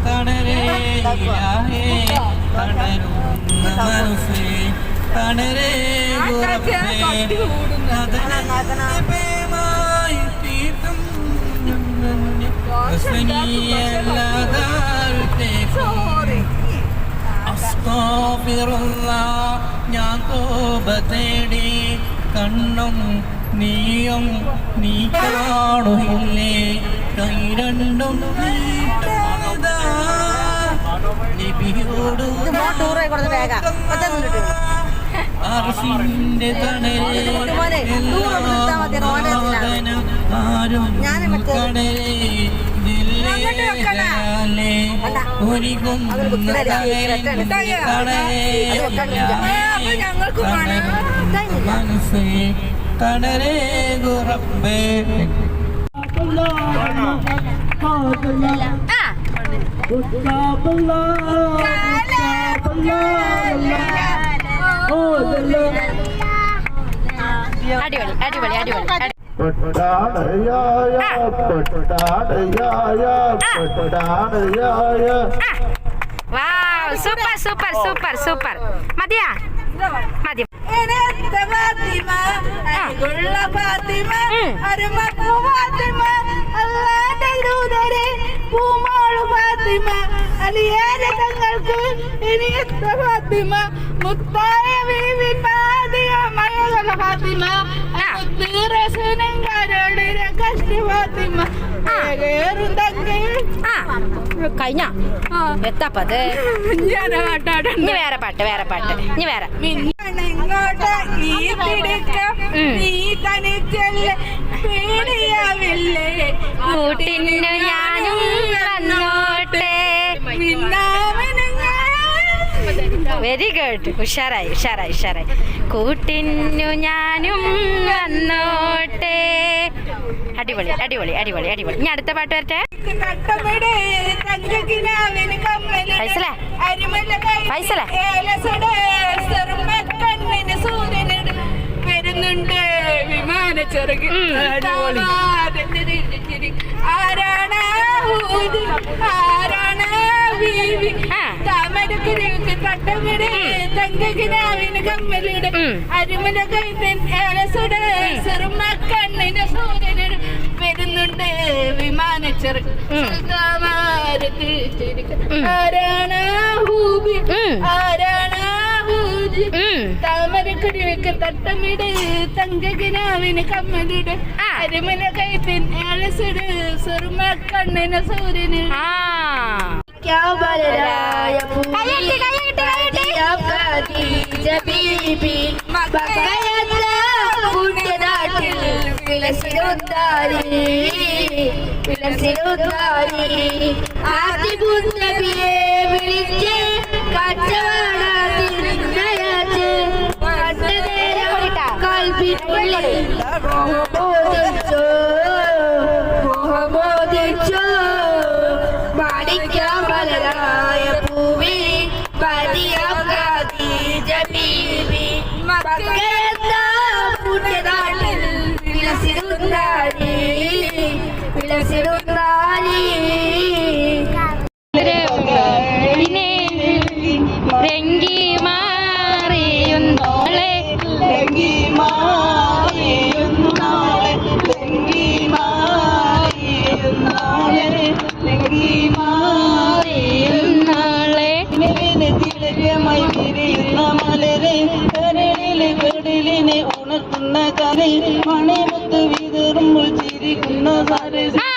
തണരേ തണരുന്ന മനസ്സേ തണരേ ഞാൻ തോപ തേടി കണ്ണും നീയും നീ കാണുന്നില്ലേ കൈ രണ്ടും അർഷിന്റെ ആരും കടലേ ഒരിക്കും മനസ്സേ കടലേ ഗുറബേ അടിപൊളി അടിപൊളി അടിപൊളി സൂപ്പർ സൂപ്പർ സൂപ്പർ സൂപ്പർ മതിയാ മതി മുത്തായ ഫാത്തിമ കഴിഞ്ഞ എത്താപ്പത് ഇനി വേറെ പാട്ട് വേറെ പാട്ട് ഇനി വേറെ കൂട്ടിനു ഞാനും വന്നോട്ടെ. Very good. ഉഷാറായി ഉഷാറായി ഉഷാറായി. കൂട്ടിനു ഞാനും വന്നോട്ടെ. അടിപൊളി അടിപൊളി അടിപൊളി അടിപൊളി. ഇനി അടുത്ത പാട്ട് വരട്ടെ. ഫൈസലേ ഫൈസലേ വരുന്നുണ്ട് വിമാനച്ചെറുകി ആരാണ് ആരാണ് താമരക്കുരുക്ക് തട്ടമിട് തങ്കകിനാവിന് കമ്മലിട് അരിമല കൈത്തൻ ഏലസുട ചെറുമക്കണ്ണിന് സൂര്യനിട് വരുന്നുണ്ട് വിമാനച്ചെറുകി ആരാണ് ഹൂബി ആരാണ് ഹൂജി താമരക്കുരുക്ക് തട്ടമിട് തങ്കകിനാവിന് കമ്മലിട് അരിമല കൈത്തൻ ഏലസുട ചെറുമക്കണ്ണിന് സൂര്യനിട് വിളിച്ച് കച്ചവടത്തിനയച്ച് കൽപ്പിച്ചുള്ളിൽ മോഹമോദിച്ചോ മാണിക്യമലരായ പൂവി പതിയാബീബി മക്കയെന്ന പുണ്യനാട്ടിൽ വിലസിടുന്നാരി വിലസിടുന്നാരി രംഗി മാറിയുന്നോളെ രംഗി മാറിയുന്നാളെ രംഗി മാറിയുന്നാളെ രംഗി മാറിയുന്നാളെ തിളക്കമായി വിരിയുന്ന മലരെ കരളിലെ കടലിനെ ഉണർത്തുന്ന കരയിൽ മണിമുത്ത് വിതറുമ്പോൾ ചിരിക്കുന്ന സരസ്